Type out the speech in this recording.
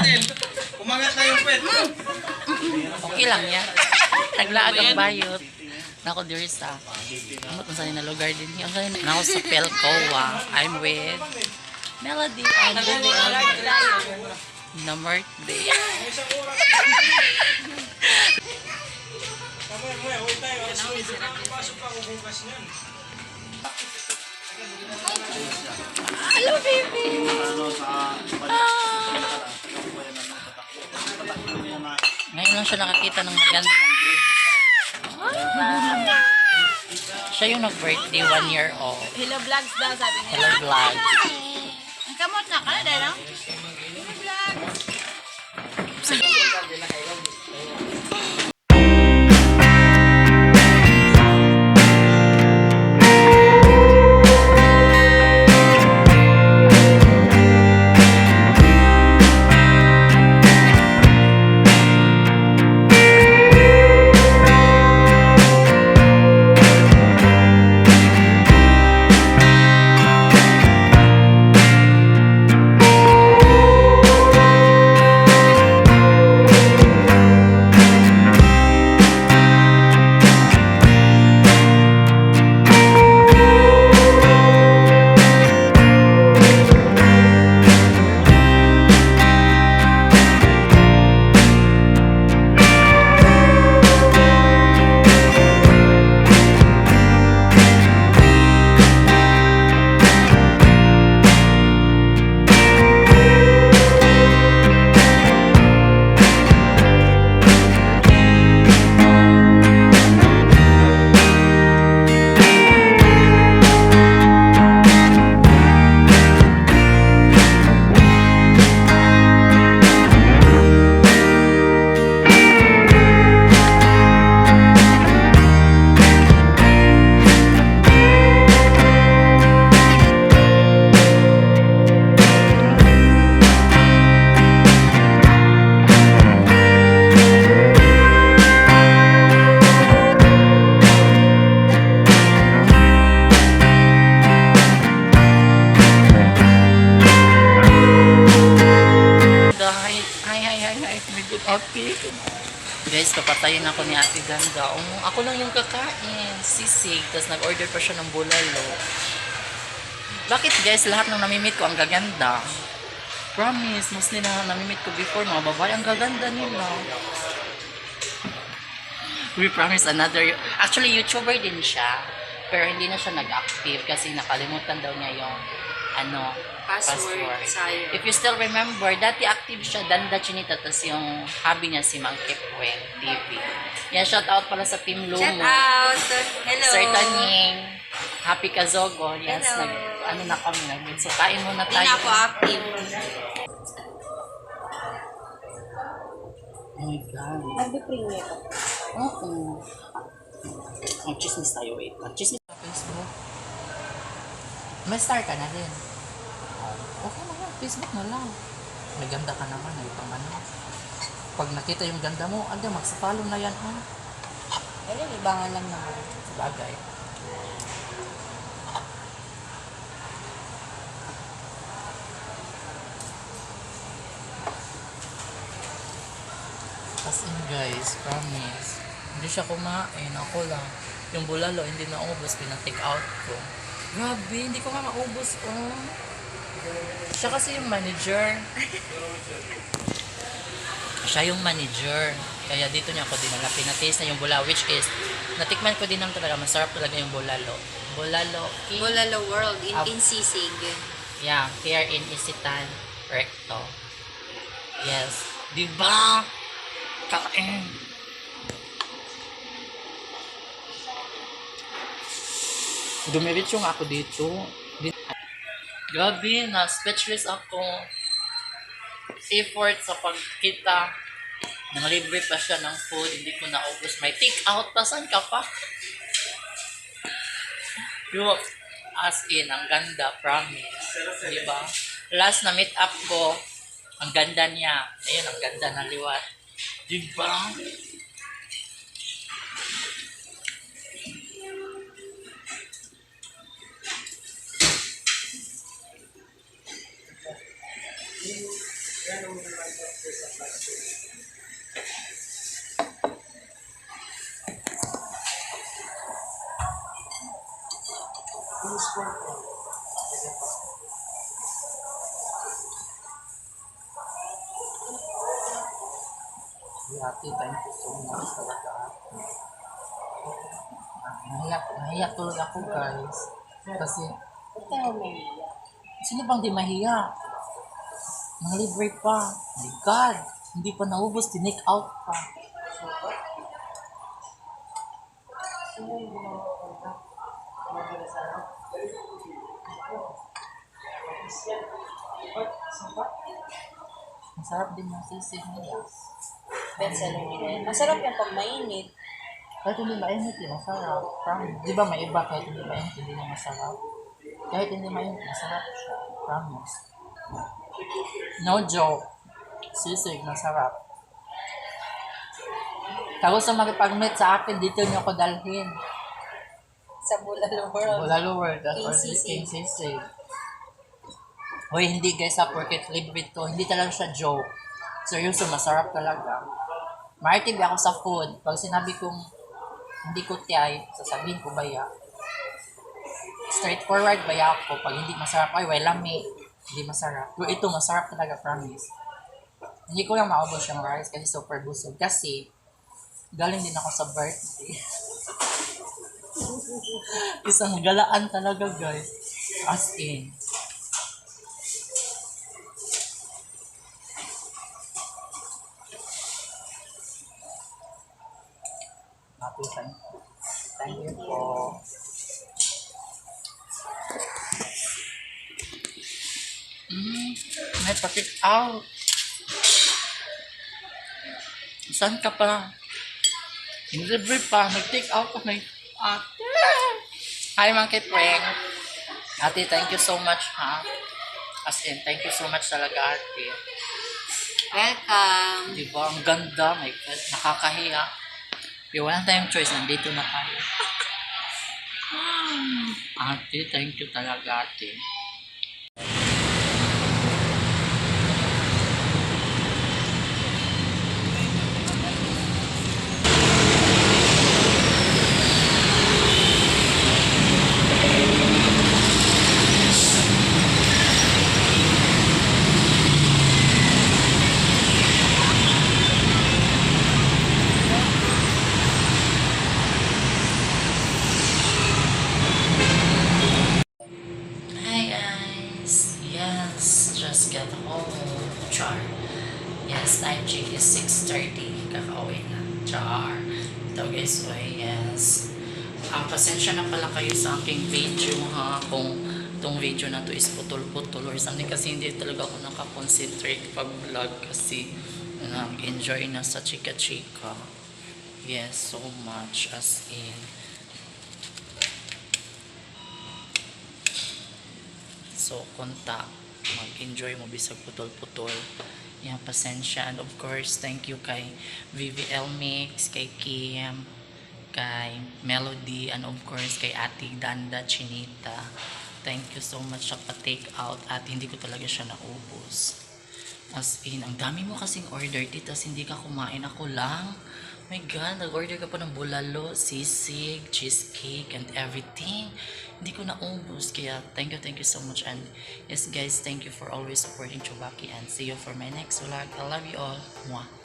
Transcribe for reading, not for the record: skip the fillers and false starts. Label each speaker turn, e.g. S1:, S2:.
S1: natin. Kumagat na yung pet.
S2: Okay lang yan. Naglaag ang bayot. Nako diri sa amot sa na lugar din. Ang sa nako sa Pelcoa. I'm with Melody and na birthday. Hello, baby! Ngayon lang siya nakakita ng maganda. Siya yung nag-birthday 1 year old.
S3: Hello vlogs daw sabi niya.
S2: Hello, vlog.
S3: Ang kamot na ka na dahil no? Hello vlogs.
S2: Sige. Okay. Guys, kapatayin ako ni Ate Ganda. Ako lang yung kakain. Sisig. Tapos nag-order pa siya ng bulalo. Bakit guys, lahat ng namimit ko ang gaganda? Promise, mostly na namimit ko before, mga babae, ang gaganda nila. We promise another... Actually, YouTuber din siya. Pero hindi na siya nag-active kasi nakalimutan daw niya yung password. If you still remember, dati active siya, Danda Chinita, tapos yung hobby niya si Mang Kipweng TV. Yan, shout out pala sa Team Lumo.
S3: Shout out! Hello!
S2: Sir Tanying, Happy Kazogo. Yes,
S3: Hello.
S2: na kami. So, kain muna
S3: Hindi
S2: tayo.
S3: na ako active.
S2: Oh my God.
S3: Nag-premiere ko.
S2: Oo. Ang chismis tayo, wait. Ang chismis sa Facebook. May star ka na din. Okay na yan, Facebook na lang. May ganda ka naman, itong ano. Pag nakita yung ganda mo, magsa-follow na yan, ha?
S3: Pero libangan lang naman.
S2: Bagay. As in guys, promise. Hindi siya kumain, ako lang. Yung bulalo, hindi naubos, pinatake out ko. Grabe, hindi ko nga maubos, oh. Siya kasi yung manager. Siya yung manager. Kaya dito niya ako dinala. Pinataste na yung bulalo, which is, natikman ko din ng talaga, masarap talaga yung bulalo. Bulalo.
S3: Bulalo World in Sisig.
S2: Yeah, here in Isitan, Recto. Yes. Diba? Kain. Dumiritso nga ako dito. Grabe, na-speechless ako. Effort sa pagkita. Nang libre pa siya ng food, hindi ko naubos. May take out pa, saan ka pa? Yo, as in, ang ganda, promise. Diba? Last na meet up ko, ang ganda niya. Ayun, ang ganda ng liwat. Diba? Ate, thank you so much talaga. Nahiya tulad ako guys. Kasi, sino bang di mahiya? Nang libre pa. My God! Hindi pa naubos, tinake out pa. Masarap din yung sisig nila.
S3: Bestseller nila yan. Masarap yan pag mainit.
S2: Kahit hindi mainit, masarap. Promise. Di ba may iba kahit hindi mainit, hindi na masarap? Kahit hindi mainit, masarap siya. Promise. No joke. Sisig, masarap. Tapos sa makipag-meet sa akin, dito niyo ako dalhin.
S3: Sa Bulalo World.
S2: Bulalo World, that's
S3: King
S2: for
S3: Sisig.
S2: King Sisig. Hoy, hindi guys ha, porket libre to. Hindi talaga siya joke. Seryoso, masarap talaga. Maritibi ako sa food. Pag sinabi kong hindi ko tiyay, sasabihin ko baya. Straightforward baya ako. Pag hindi masarap, ay wala lami. Hindi masarap. Pero ito, masarap talaga, promise. Hindi ko lang maubos yung rice kasi super busog. Kasi, galing din ako sa birthday. Isang galaan talaga guys. As in. Happy thank you po. May pakit out. Saan ka pa? Libre pa. Nag-take out ka na. Ate. Hi, Monkey Prank. Ate, thank you so much, ha? As in, thank you so much talaga, ate.
S3: Welcome.
S2: Diba? Ang ganda. My God. Nakakahiya. Pero wala tayong choice. Nandito na tayo. Ate, thank you talaga, ate. Hi guys! Yes, just got home. Char. Yes, time check is 6:30. Kakauwi na. Char. Ito guys, so yes. Pasensya na pala kayo sa aking video ha. Kung itong video na to is putol-putol or something kasi hindi talaga ako nakakonsentrate pag vlog kasi nag-enjoy na sa chika-chika. Yes, so much as in. So, konta. Mag-enjoy mo bisag putol-putol. Yan, pasensya. And of course, thank you kay VVL Mix, kay Kim, kay Melody, and of course, kay Ate Danda Chinita. Thank you so much sa pa-take out at hindi ko talaga siya naubos. As in, ang dami mo kasing order dito, tas hindi ka kumain. Ako lang. My God, nag-order ka pa ng bulalo, sisig, cheesecake, and everything. Hindi ko naubos. Kaya, thank you so much. And yes guys, thank you for always supporting Chubaki. And see you for my next vlog. I love you all. Mwah.